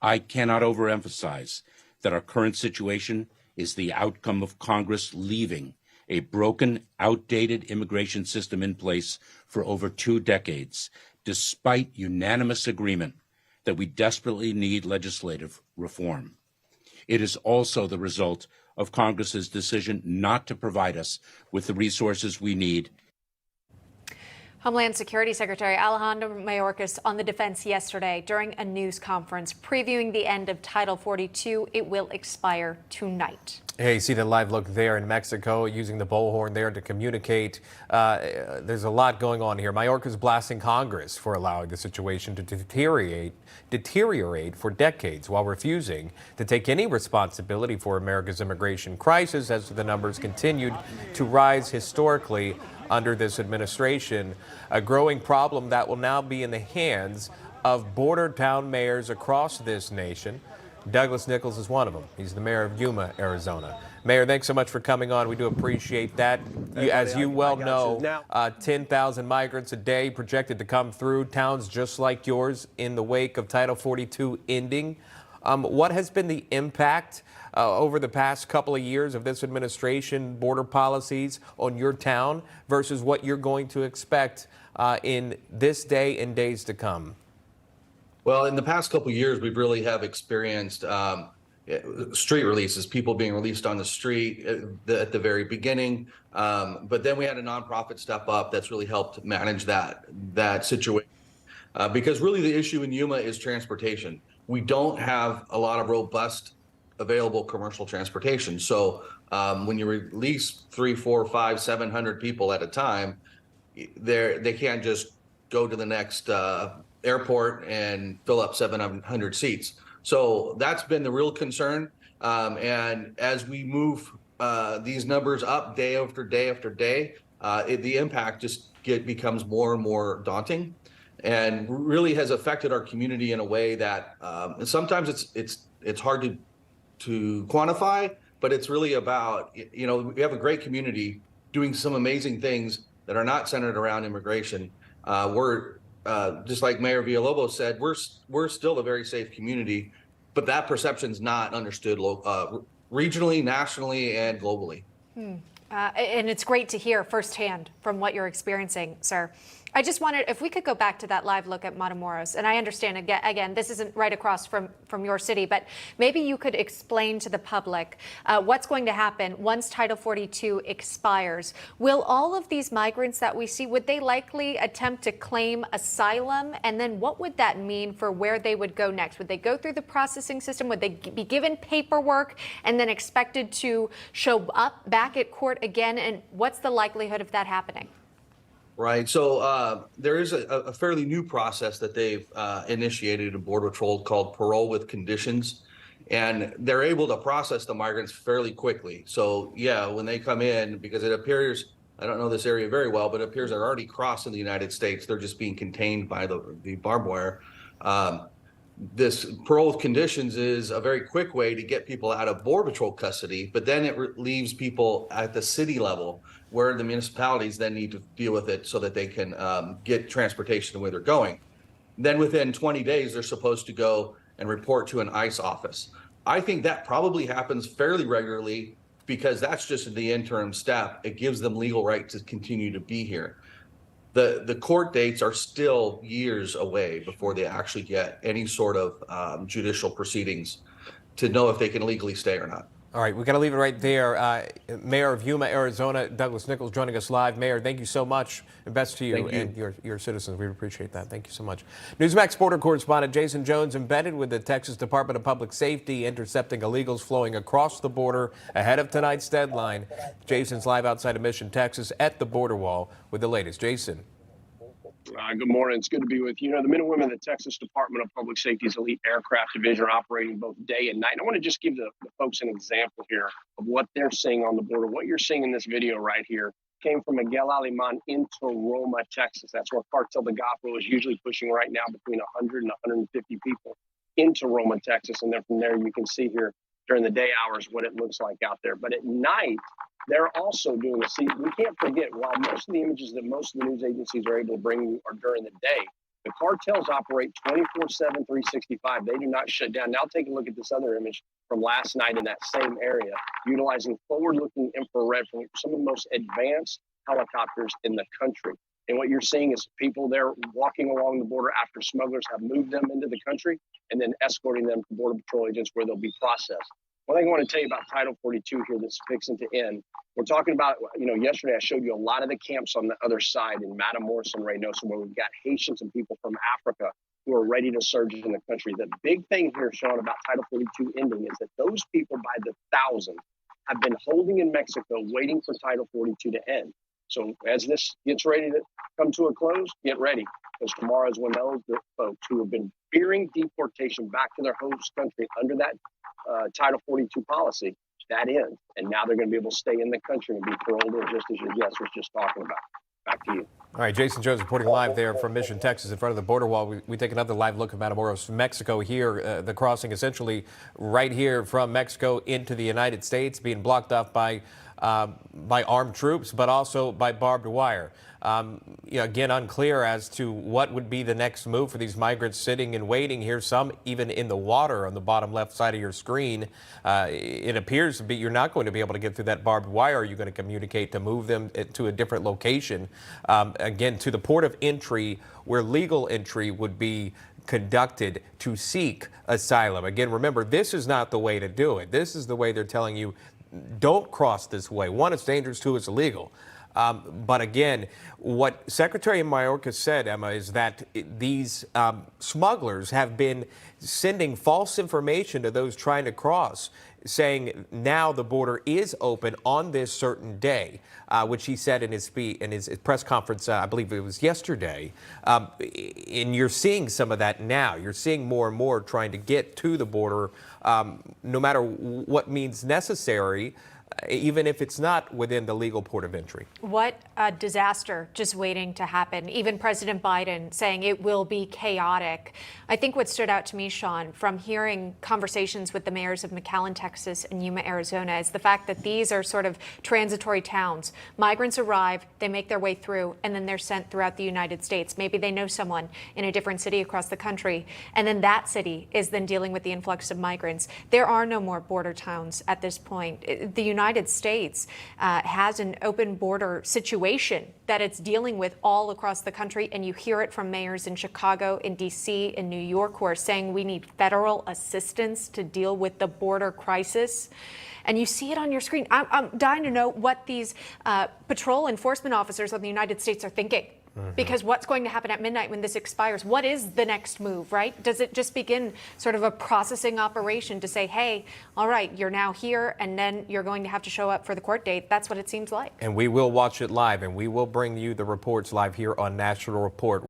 I cannot overemphasize that our current situation is the outcome of Congress leaving a broken, outdated immigration system in place for over 2 decades, despite unanimous agreement that we desperately need legislative reform. It is also the result of Congress's decision not to provide us with the resources we need. Homeland Security Secretary Alejandro Mayorkas on the defense yesterday during a news conference previewing the end of Title 42. It will expire tonight. Hey, you see the live look there in Mexico, using the bullhorn there to communicate. There's a lot going on here. Mayorkas blasting Congress for allowing the situation to deteriorate for decades while refusing to take any responsibility for America's immigration crisis as the numbers continued to rise historically under this administration, a growing problem that will now be in the hands of border town mayors across this nation. Douglas Nichols is one of them. He's the mayor of Yuma, Arizona. Mayor, thanks so much for coming on. We do appreciate that. As you well know, 10,000 migrants a day projected to come through towns just like yours in the wake of Title 42 ending. What has been the impact over the past couple of years of this administration, border policies on your town versus what you're going to expect in this day and days to come? Well, in the past couple of years, we've really have experienced street releases, people being released on the street at the very beginning. But then we had a nonprofit step up that's really helped manage that situation. Because really the issue in Yuma is transportation. We don't have a lot of robust available commercial transportation. So when you release 300, 400, 500, 700 people at a time, they can't just go to the next airport and fill up 700 seats. So that's been the real concern. And as we move these numbers up day after day after day, the impact just becomes more and more daunting, and really has affected our community in a way that sometimes it's hard to quantify, but it's really about, we have a great community doing some amazing things that are not centered around immigration. We're just like Mayor Villalobos said, we're still a very safe community, but that perception's not understood regionally, nationally, and globally. And it's great to hear firsthand from what you're experiencing, sir. I just wanted, if we could go back to that live look at Matamoros, and I understand, again, this isn't right across from your city, but maybe you could explain to the public what's going to happen once Title 42 expires. Will all of these migrants that we see, would they likely attempt to claim asylum? And then what would that mean for where they would go next? Would they go through the processing system? Would they be given paperwork and then expected to show up back at court again? And what's the likelihood of that happening? Right. So there is a fairly new process that they've initiated in Border Patrol called parole with conditions, and they're able to process the migrants fairly quickly. So, yeah, when they come in, because it appears, I don't know this area very well, but it appears they're already crossing the United States. They're just being contained by the barbed wire. This parole with conditions is a very quick way to get people out of Border Patrol custody, but then it leaves people at the city level where the municipalities then need to deal with it so that they can get transportation to where they're going. Then within 20 days, they're supposed to go and report to an ICE office. I think that probably happens fairly regularly because that's just the interim step. It gives them legal right to continue to be here. The court dates are still years away before they actually get any sort of judicial proceedings to know if they can legally stay or not. All right, we got to leave it right there. Mayor of Yuma, Arizona, Douglas Nichols, joining us live. Mayor, thank you so much, and best to you and your citizens. We appreciate that. Thank you so much. Newsmax border correspondent Jason Jones embedded with the Texas Department of Public Safety, intercepting illegals flowing across the border ahead of tonight's deadline. Jason's live outside of Mission, Texas, at the border wall with the latest. Jason. Good morning. It's good to be with you. The men and women of the Texas Department of Public Safety's elite aircraft division are operating both day and night. And I want to just give the folks an example here of what they're seeing on the border. What you're seeing in this video right here came from Miguel Alemán into Roma, Texas. That's where Cartel de Golfo is usually pushing right now, between 100 and 150 people into Roma, Texas. And then from there, you can see here during the day hours what it looks like out there. But at night, they're also doing we can't forget, while most of the images that most of the news agencies are able to bring you are during the day, The cartels operate 24/7, 365. They do not shut down. Now take a look at this other image from last night in that same area, utilizing forward-looking infrared from some of the most advanced helicopters in the country. And what you're seeing is people there walking along the border after smugglers have moved them into the country and then escorting them to Border Patrol agents where they'll be processed. One thing I want to tell you about Title 42 here that's fixing to end. We're talking about, yesterday I showed you a lot of the camps on the other side in Matamoros and Reynosa where we've got Haitians and people from Africa who are ready to surge in the country. The big thing here, Sean, about Title 42 ending is that those people by the thousands have been holding in Mexico waiting for Title 42 to end. So as this gets ready to come to a close, get ready, because tomorrow is when those folks who have been fearing deportation back to their host country under that Title 42 policy, that ends. And now they're going to be able to stay in the country and be paroled in, just as your guest was just talking about. Back to you. All right, Jason Jones reporting live there from Mission, Texas, in front of the border wall. We take another live look at Matamoros, Mexico here, the crossing essentially right here from Mexico into the United States, being blocked off by armed troops, but also by barbed wire. Again, unclear as to what would be the next move for these migrants sitting and waiting here, some even in the water on the bottom left side of your screen. It appears to be you're not going to be able to get through that barbed wire. You're going to communicate to move them to a different location, again, to the port of entry where legal entry would be conducted to seek asylum. Again, remember, this is not the way to do it. This is the way they're telling you, don't cross this way. One, it's dangerous. Two, it's illegal. But again, what Secretary Mayorkas said, Emma, is that these smugglers have been sending false information to those trying to cross, saying now the border is open on this certain day, which he said in his press conference, I believe it was yesterday. And you're seeing some of that now. You're seeing more and more trying to get to the border, no matter what means necessary, even if it's not within the legal port of entry. What a disaster just waiting to happen. Even President Biden saying it will be chaotic. I think what stood out to me, Sean, from hearing conversations with the mayors of McAllen, Texas and Yuma, Arizona, is the fact that these are sort of transitory towns. Migrants arrive, they make their way through, and then they're sent throughout the United States. Maybe they know someone in a different city across the country, and then that city is then dealing with the influx of migrants. There are no more border towns at this point. The United States has an open border situation that it's dealing with all across the country, and you hear it from mayors in Chicago, in D.C., in New York, who are saying we need federal assistance to deal with the border crisis. And you see it on your screen. I'm dying to know what these patrol enforcement officers of the United States are thinking. Because what's going to happen at midnight when this expires? What is the next move, right? Does it just begin sort of a processing operation to say, hey, all right, you're now here, and then you're going to have to show up for the court date? That's what it seems like. And we will watch it live, and we will bring you the reports live here on National Report.